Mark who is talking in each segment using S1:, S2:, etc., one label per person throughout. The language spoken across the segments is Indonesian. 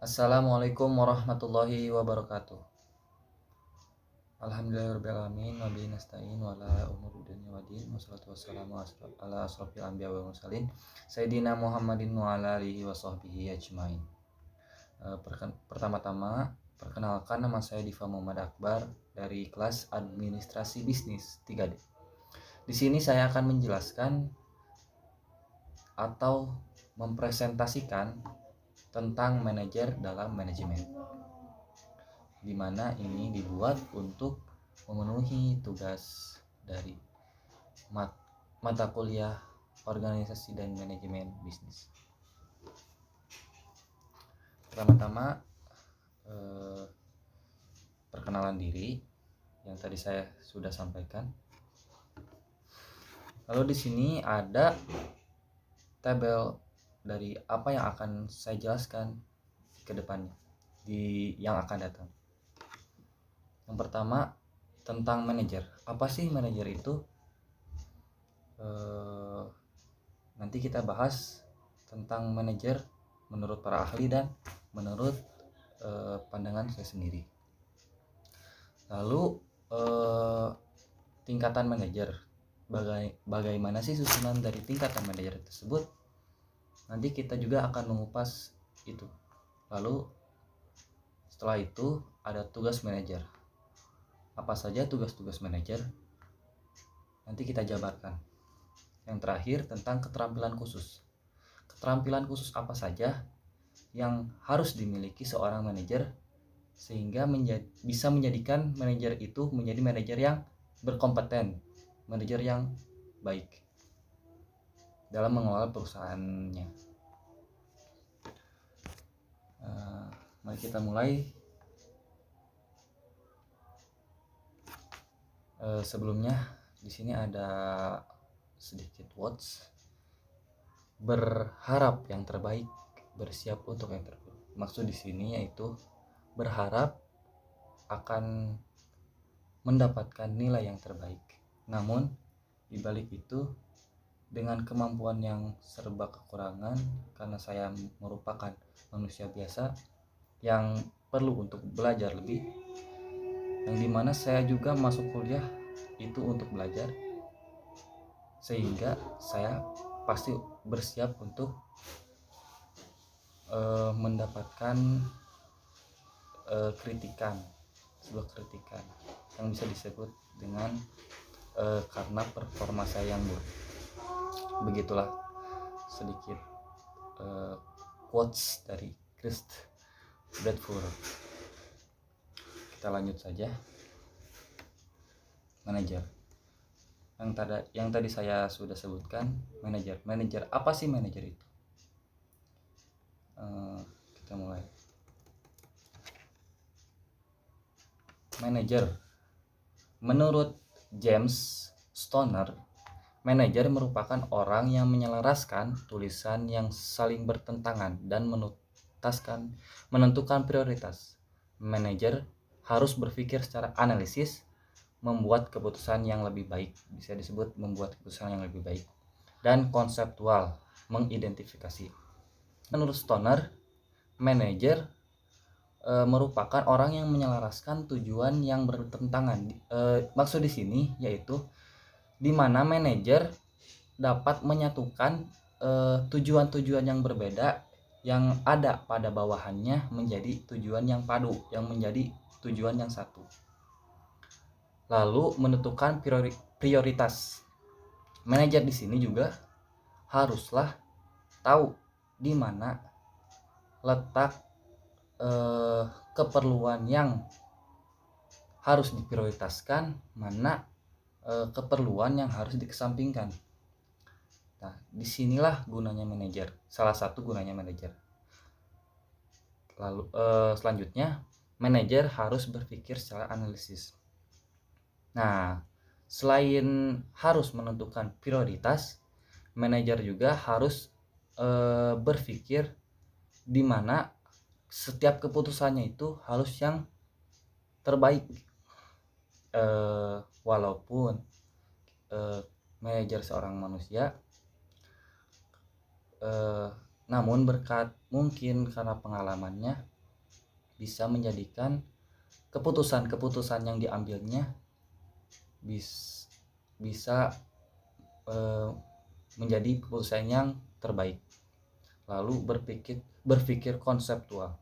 S1: Assalamualaikum warahmatullahi wabarakatuh. Alhamdulillahirrahmanirrahim. Wabihi nasta'in wa ala umuri dunya waddin. Wassalatu wassalamu ala asrofil anbiya wal mursalin Sayyidina Muhammadin wa ala alihi wa sahbihi ajmain. Pertama-tama perkenalkan, nama saya Diva Muhammad Akbar dari kelas Administrasi Bisnis 3D. Di sini saya akan menjelaskan atau mempresentasikan tentang manajer dalam manajemen, di mana ini dibuat untuk memenuhi tugas dari mata kuliah organisasi dan manajemen bisnis. Pertama-tama perkenalan diri yang tadi saya sudah sampaikan. Lalu di sini ada tabel dari apa yang akan saya jelaskan ke depannya yang akan datang. Yang pertama tentang manajer. Apa sih manajer itu? Nanti kita bahas tentang manajer menurut para ahli dan menurut pandangan saya sendiri. Lalu tingkatan manajer. Bagaimana sih susunan dari tingkatan manajer tersebut? Nanti kita juga akan mengupas itu. Lalu setelah itu ada tugas manajer. Apa saja tugas-tugas manajer? Nanti kita jabarkan. Yang terakhir tentang keterampilan khusus. Keterampilan khusus apa saja yang harus dimiliki seorang manajer sehingga bisa menjadikan manajer itu menjadi manajer yang berkompeten, manajer yang baik dalam mengelola perusahaannya. Mari kita mulai. Sebelumnya di sini ada sedikit quotes. Berharap yang terbaik, bersiap untuk yang terbaik. Maksud di sini yaitu berharap akan mendapatkan nilai yang terbaik. Namun di balik itu, dengan kemampuan yang serba kekurangan, karena saya merupakan manusia biasa yang perlu untuk belajar lebih, yang dimana saya juga masuk kuliah itu untuk belajar, sehingga saya pasti bersiap untuk mendapatkan sebuah kritikan yang bisa disebut dengan karena performa saya yang buruk. Begitulah sedikit quotes dari Chris Bradford. Kita lanjut saja. Manajer. Yang tadi saya sudah sebutkan, manajer. Apa sih manajer itu? Kita mulai. Manajer. Menurut James Stoner, manajer merupakan orang yang menyelaraskan tulisan yang saling bertentangan dan menentukan prioritas. Manajer harus berpikir secara analisis, membuat keputusan yang lebih baik, bisa disebut membuat keputusan yang lebih baik, dan konseptual, mengidentifikasi. Menurut Stoner, manajer merupakan orang yang menyelaraskan tujuan yang bertentangan. Maksud di sini yaitu di mana manajer dapat menyatukan tujuan-tujuan yang berbeda yang ada pada bawahannya menjadi tujuan yang padu, yang menjadi tujuan yang satu. Lalu menentukan prioritas. Manajer di sini juga haruslah tahu di mana letak keperluan yang harus diprioritaskan, mana keperluan yang harus dikesampingkan. Nah, disinilah gunanya manajer. Salah satu gunanya manajer. Lalu selanjutnya, manajer harus berpikir secara analisis. Nah, selain harus menentukan prioritas, manajer juga harus berpikir di mana setiap keputusannya itu harus yang terbaik. Walaupun manajer seorang manusia Namun berkat mungkin karena pengalamannya bisa menjadikan keputusan-keputusan yang diambilnya bisa menjadi keputusan yang terbaik. Lalu berpikir konseptual.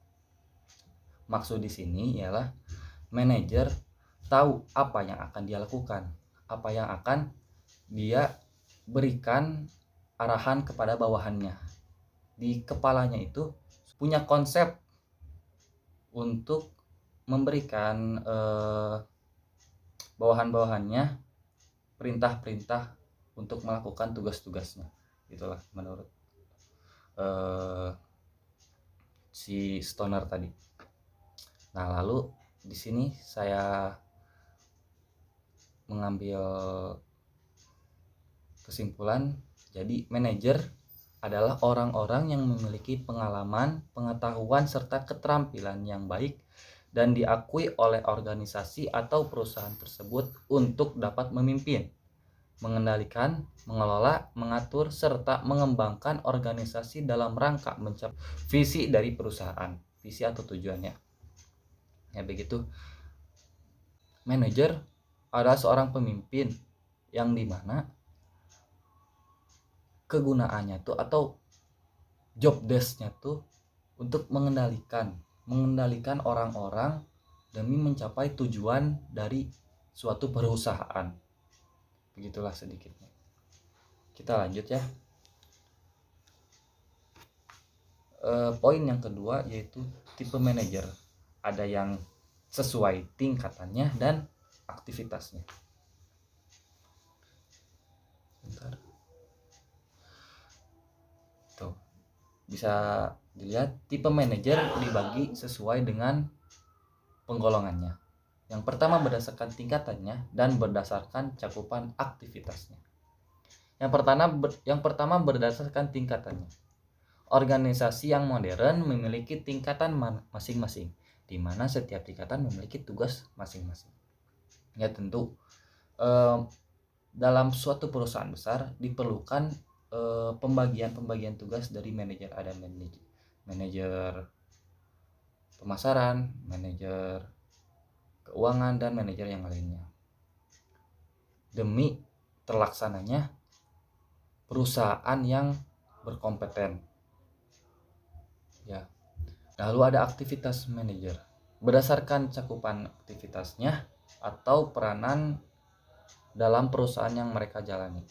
S1: Maksud di sini ialah manajer tahu apa yang akan dia lakukan, apa yang akan dia berikan arahan kepada bawahannya. Di kepalanya itu punya konsep untuk memberikan bawahan-bawahannya perintah-perintah untuk melakukan tugas-tugasnya. Itulah menurut si Stoner tadi. Nah, lalu di sini saya mengambil kesimpulan, jadi manajer adalah orang-orang yang memiliki pengalaman, pengetahuan, serta keterampilan yang baik dan diakui oleh organisasi atau perusahaan tersebut untuk dapat memimpin, mengendalikan, mengelola, mengatur, serta mengembangkan organisasi dalam rangka mencapai visi dari perusahaan, visi atau tujuannya. Ya begitu. Manajer adalah seorang pemimpin yang dimana kegunaannya tuh atau job desk-nya tuh untuk mengendalikan orang-orang demi mencapai tujuan dari suatu perusahaan. Begitulah sedikitnya. Kita lanjut ya. Poin yang kedua yaitu tipe manajer. Ada yang sesuai tingkatannya dan aktivitasnya. Bentar. Tuh. Bisa dilihat tipe manajer dibagi sesuai dengan penggolongannya. Yang pertama berdasarkan tingkatannya dan berdasarkan cakupan aktivitasnya. Yang pertama berdasarkan tingkatannya. Organisasi yang modern memiliki tingkatan masing-masing, di mana setiap tingkatan memiliki tugas masing-masing. Ya tentu dalam suatu perusahaan besar diperlukan pembagian tugas dari manajer. Ada manajer pemasaran, manajer keuangan, dan manajer yang lainnya. Demi terlaksananya perusahaan yang berkompeten. Ya. Lalu ada aktivitas manajer. Berdasarkan cakupan aktivitasnya atau peranan dalam perusahaan yang mereka jalani.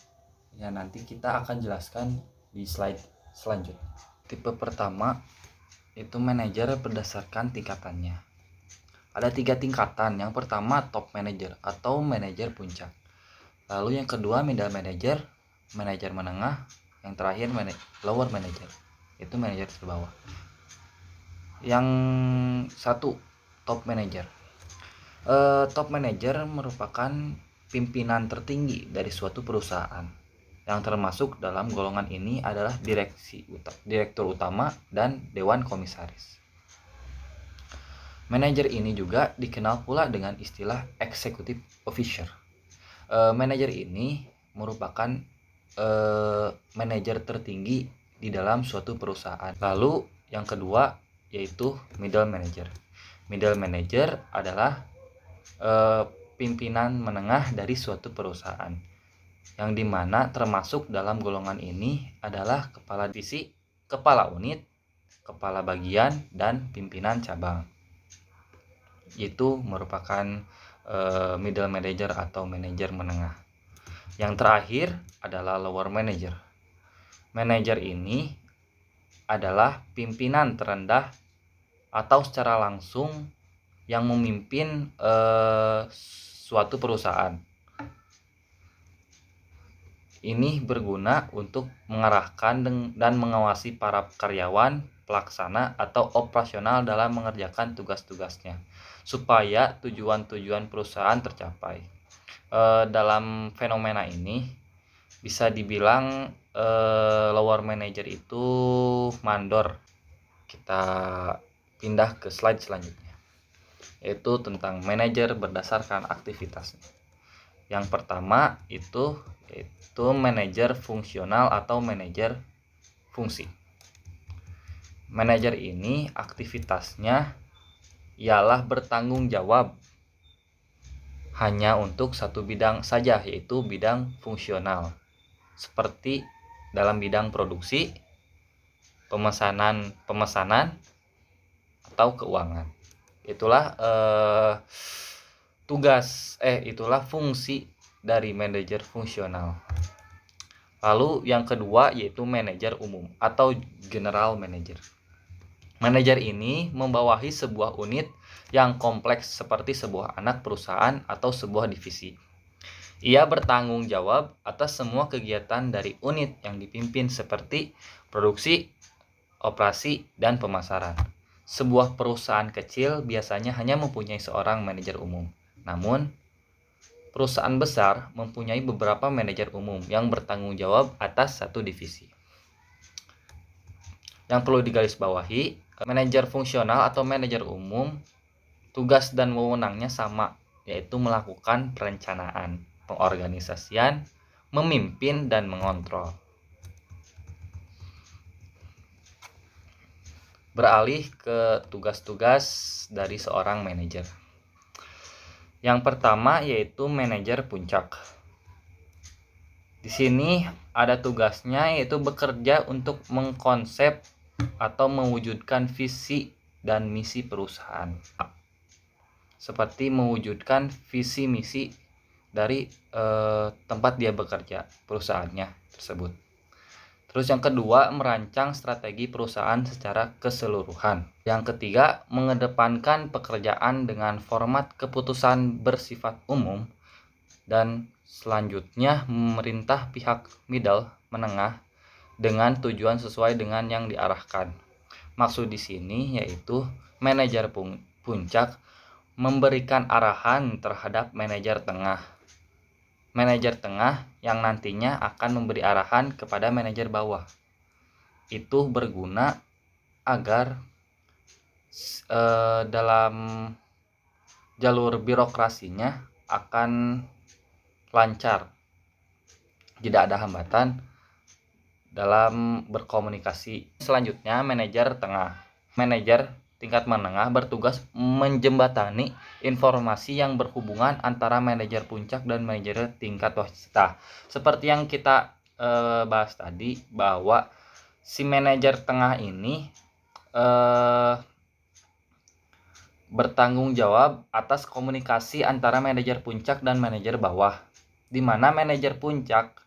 S1: Ya, nanti kita akan jelaskan di slide selanjutnya. Tipe pertama itu manajer berdasarkan tingkatannya. Ada 3 tingkatan. Yang pertama top manager atau manajer puncak. Lalu yang kedua middle manager, manajer menengah, yang terakhir lower manager. Itu manajer terbawah. Yang satu top manager. Top manager merupakan pimpinan tertinggi dari suatu perusahaan. Yang termasuk dalam golongan ini adalah direktur utama dan dewan komisaris. Manajer ini juga dikenal pula dengan istilah executive officer. Manajer ini merupakan manajer tertinggi di dalam suatu perusahaan. Lalu yang kedua yaitu middle manager. Middle manager adalah pimpinan menengah dari suatu perusahaan, yang dimana termasuk dalam golongan ini adalah kepala divisi, kepala unit, kepala bagian, dan pimpinan cabang. Itu merupakan middle manager atau manajer menengah. Yang terakhir adalah lower manager. Manajer ini adalah pimpinan terendah atau secara langsung yang memimpin suatu perusahaan. Ini berguna untuk mengarahkan dan mengawasi para karyawan, pelaksana atau operasional dalam mengerjakan tugas-tugasnya supaya tujuan-tujuan perusahaan tercapai. Dalam fenomena ini bisa dibilang lower manager itu mandor. Kita pindah ke slide selanjutnya, yaitu tentang manajer berdasarkan aktivitasnya. Yang pertama itu manajer fungsional atau manajer fungsi. Manajer ini aktivitasnya ialah bertanggung jawab hanya untuk satu bidang saja, yaitu bidang fungsional, seperti dalam bidang produksi, pemesanan atau keuangan. Itulah itulah fungsi dari manajer fungsional. Lalu yang kedua yaitu manajer umum atau general manager. Manajer ini membawahi sebuah unit yang kompleks seperti sebuah anak perusahaan atau sebuah divisi. Ia bertanggung jawab atas semua kegiatan dari unit yang dipimpin seperti produksi, operasi, dan pemasaran. Sebuah perusahaan kecil biasanya hanya mempunyai seorang manajer umum. Namun, perusahaan besar mempunyai beberapa manajer umum yang bertanggung jawab atas satu divisi. Yang perlu digarisbawahi, manajer fungsional atau manajer umum, tugas dan wewenangnya sama, yaitu melakukan perencanaan, pengorganisasian, memimpin, dan mengontrol. Beralih ke tugas-tugas dari seorang manajer. Yang pertama yaitu manajer puncak. Di sini ada tugasnya yaitu bekerja untuk mengkonsep atau mewujudkan visi dan misi perusahaan. Seperti mewujudkan visi misi dari tempat dia bekerja, perusahaannya tersebut. Terus yang kedua, merancang strategi perusahaan secara keseluruhan. Yang ketiga, mengedepankan pekerjaan dengan format keputusan bersifat umum. Dan selanjutnya, memerintah pihak middle, menengah, dengan tujuan sesuai dengan yang diarahkan. Maksud di sini yaitu manajer puncak memberikan arahan terhadap manajer tengah. Manajer tengah yang nantinya akan memberi arahan kepada manajer bawah. Itu berguna agar dalam jalur birokrasinya akan lancar, tidak ada hambatan dalam berkomunikasi. Selanjutnya, manajer tengah. Manajer tingkat menengah bertugas menjembatani informasi yang berhubungan antara manajer puncak dan manajer tingkat wasita. Seperti yang kita bahas tadi, bahwa si manajer tengah ini bertanggung jawab atas komunikasi antara manajer puncak dan manajer bawah, di mana manajer puncak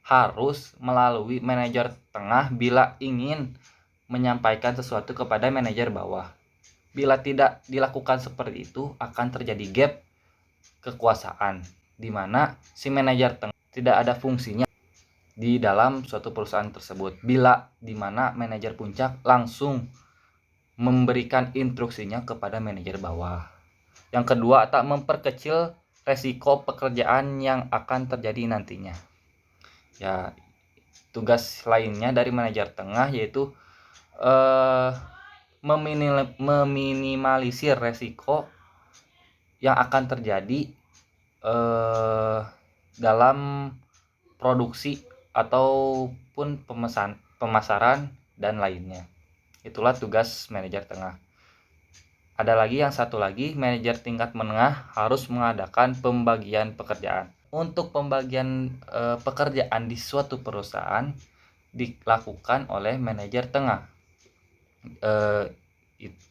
S1: harus melalui manajer tengah bila ingin menyampaikan sesuatu kepada manajer bawah. Bila tidak dilakukan seperti itu, akan terjadi gap kekuasaan, di mana si manajer tengah tidak ada fungsinya di dalam suatu perusahaan tersebut. Bila di mana manajer puncak langsung memberikan instruksinya kepada manajer bawah. Yang kedua, tak memperkecil resiko pekerjaan yang akan terjadi nantinya. Ya, tugas lainnya dari manajer tengah yaitu meminimalisir resiko yang akan terjadi dalam produksi ataupun pemasaran dan lainnya. Itulah tugas manajer tengah. Ada lagi yang satu lagi, manajer tingkat menengah harus mengadakan pembagian pekerjaan. Untuk pembagian pekerjaan di suatu perusahaan dilakukan oleh manajer tengah.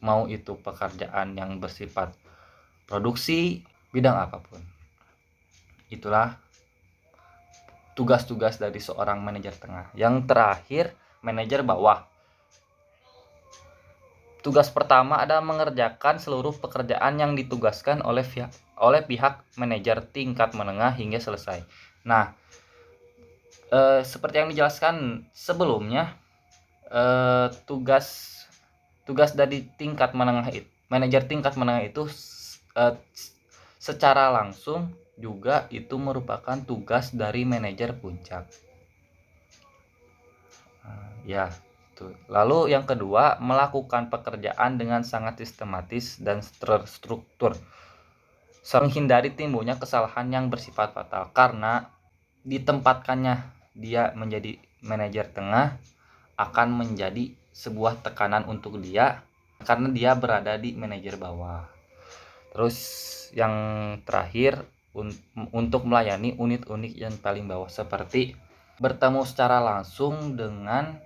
S1: Mau itu pekerjaan yang bersifat produksi, bidang apapun. Itulah tugas-tugas dari seorang manajer tengah. Yang terakhir, manajer bawah. Tugas pertama adalah mengerjakan seluruh pekerjaan yang ditugaskan oleh pihak manajer tingkat menengah hingga selesai. Nah, seperti yang dijelaskan sebelumnya, tugas dari tingkat menengah itu, manajer tingkat menengah itu secara langsung juga itu merupakan tugas dari manajer puncak. Ya, tuh. Lalu yang kedua, melakukan pekerjaan dengan sangat sistematis dan terstruktur, menghindari timbulnya kesalahan yang bersifat fatal. Karena ditempatkannya dia menjadi manajer tengah akan menjadi sebuah tekanan untuk dia karena dia berada di manajer bawah. Terus yang terakhir untuk melayani unit-unit yang paling bawah seperti bertemu secara langsung dengan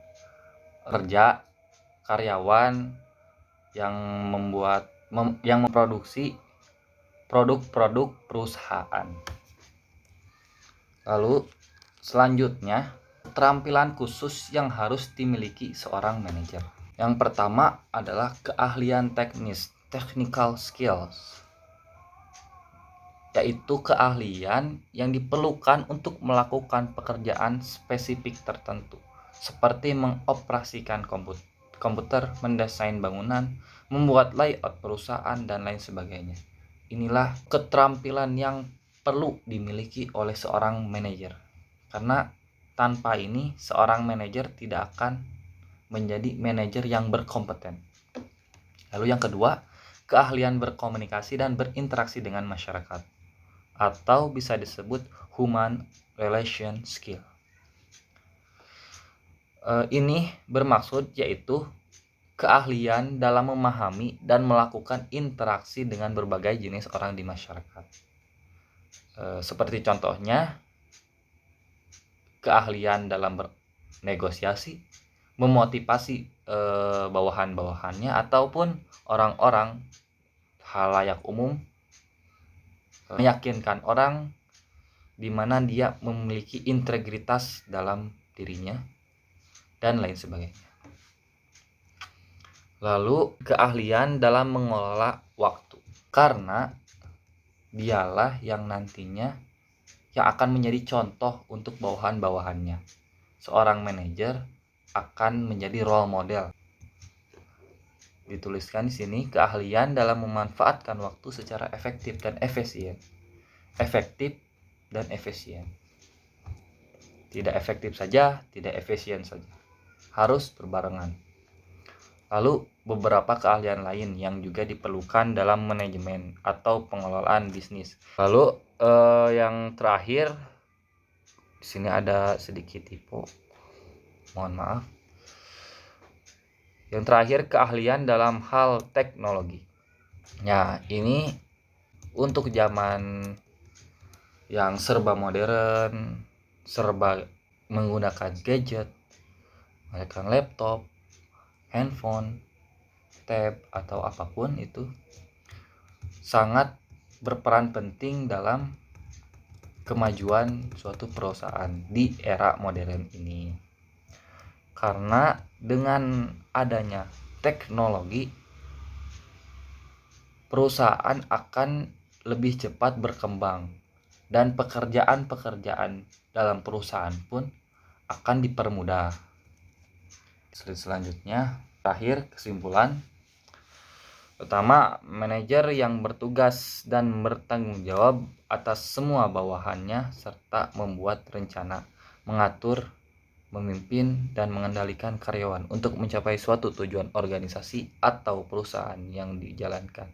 S1: kerja karyawan yang memproduksi produk-produk perusahaan. Lalu selanjutnya, keterampilan khusus yang harus dimiliki seorang manajer. Yang pertama adalah keahlian teknis, technical skills, yaitu keahlian yang diperlukan untuk melakukan pekerjaan spesifik tertentu, seperti mengoperasikan komputer, mendesain bangunan, membuat layout perusahaan, dan lain sebagainya. Inilah keterampilan yang perlu dimiliki oleh seorang manajer, karena tanpa ini seorang manajer tidak akan menjadi manajer yang berkompeten. Lalu yang kedua, keahlian berkomunikasi dan berinteraksi dengan masyarakat, atau bisa disebut human relation skill. Ini bermaksud yaitu keahlian dalam memahami dan melakukan interaksi dengan berbagai jenis orang di masyarakat. Seperti contohnya, keahlian dalam bernegosiasi, memotivasi bawahan-bawahannya ataupun orang-orang halayak umum, meyakinkan orang di mana dia memiliki integritas dalam dirinya dan lain sebagainya. Lalu keahlian dalam mengelola waktu, karena dialah yang nantinya yang akan menjadi contoh untuk bawahan-bawahannya. Seorang manajer akan menjadi role model. Dituliskan di sini, keahlian dalam memanfaatkan waktu secara efektif dan efisien. Efektif dan efisien. Tidak efektif saja, tidak efisien saja. Harus berbarengan. Lalu beberapa keahlian lain yang juga diperlukan dalam manajemen atau pengelolaan bisnis. Lalu yang terakhir, di sini ada sedikit typo, mohon maaf. Yang terakhir, keahlian dalam hal teknologi. Nah, ini untuk zaman yang serba modern, serba menggunakan gadget, menggunakan laptop, handphone, tab, atau apapun itu, sangat berperan penting dalam kemajuan suatu perusahaan di era modern ini. Karena dengan adanya teknologi, perusahaan akan lebih cepat berkembang dan pekerjaan-pekerjaan dalam perusahaan pun akan dipermudah. Selanjutnya, terakhir kesimpulan. Pertama, manajer yang bertugas dan bertanggung jawab atas semua bawahannya serta membuat rencana, mengatur, memimpin, dan mengendalikan karyawan untuk mencapai suatu tujuan organisasi atau perusahaan yang dijalankan.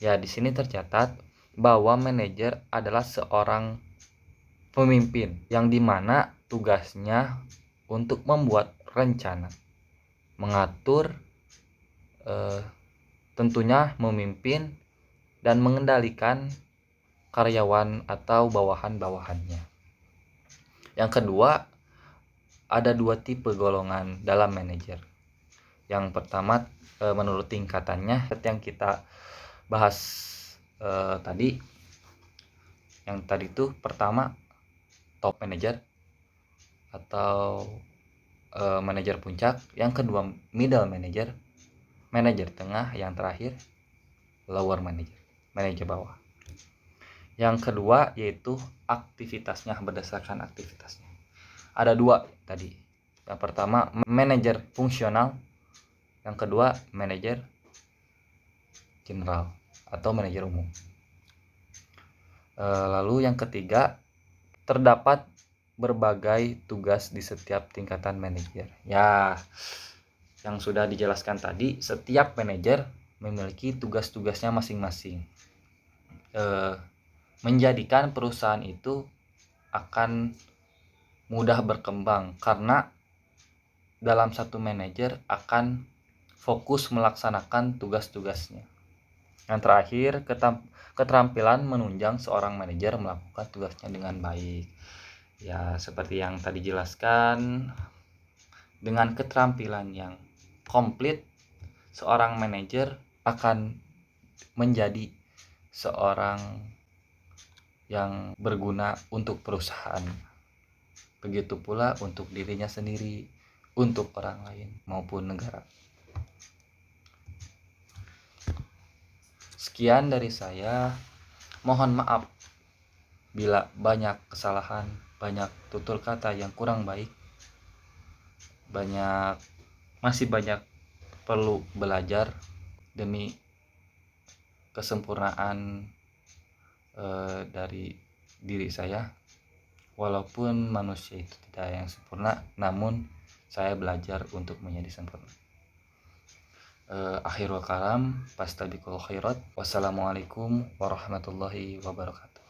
S1: Ya, di sini tercatat bahwa manajer adalah seorang pemimpin yang dimana tugasnya untuk membuat rencana, mengatur, tentunya memimpin dan mengendalikan karyawan atau bawahan-bawahannya. Yang kedua, ada dua tipe golongan dalam manajer. Yang pertama, menurut tingkatannya yang kita bahas tadi. Yang tadi itu pertama top manager atau manajer puncak, yang kedua middle manager, manajer tengah, yang terakhir lower manager, manajer bawah. Yang kedua yaitu aktivitasnya, berdasarkan aktivitasnya. Ada dua tadi. Yang pertama manajer fungsional, yang kedua manajer general atau manajer umum. Lalu yang ketiga, terdapat berbagai tugas di setiap tingkatan manajer. Ya, yang sudah dijelaskan tadi, setiap manajer memiliki tugas-tugasnya masing-masing. Menjadikan perusahaan itu akan mudah berkembang karena dalam satu manajer akan fokus melaksanakan tugas-tugasnya. Yang terakhir, keterampilan menunjang seorang manajer melakukan tugasnya dengan baik. Ya, seperti yang tadi jelaskan, dengan keterampilan yang komplit, seorang manajer akan menjadi seorang yang berguna untuk perusahaan. Begitu pula untuk dirinya sendiri, untuk orang lain maupun negara. Sekian dari saya. Mohon maaf bila banyak kesalahan, banyak tutur kata yang kurang baik, masih banyak perlu belajar demi kesempurnaan dari diri saya. Walaupun manusia itu tidak yang sempurna, namun saya belajar untuk menjadi sempurna. Akhirul kalam, fastabiqul khairat. Wassalamualaikum warahmatullahi wabarakatuh.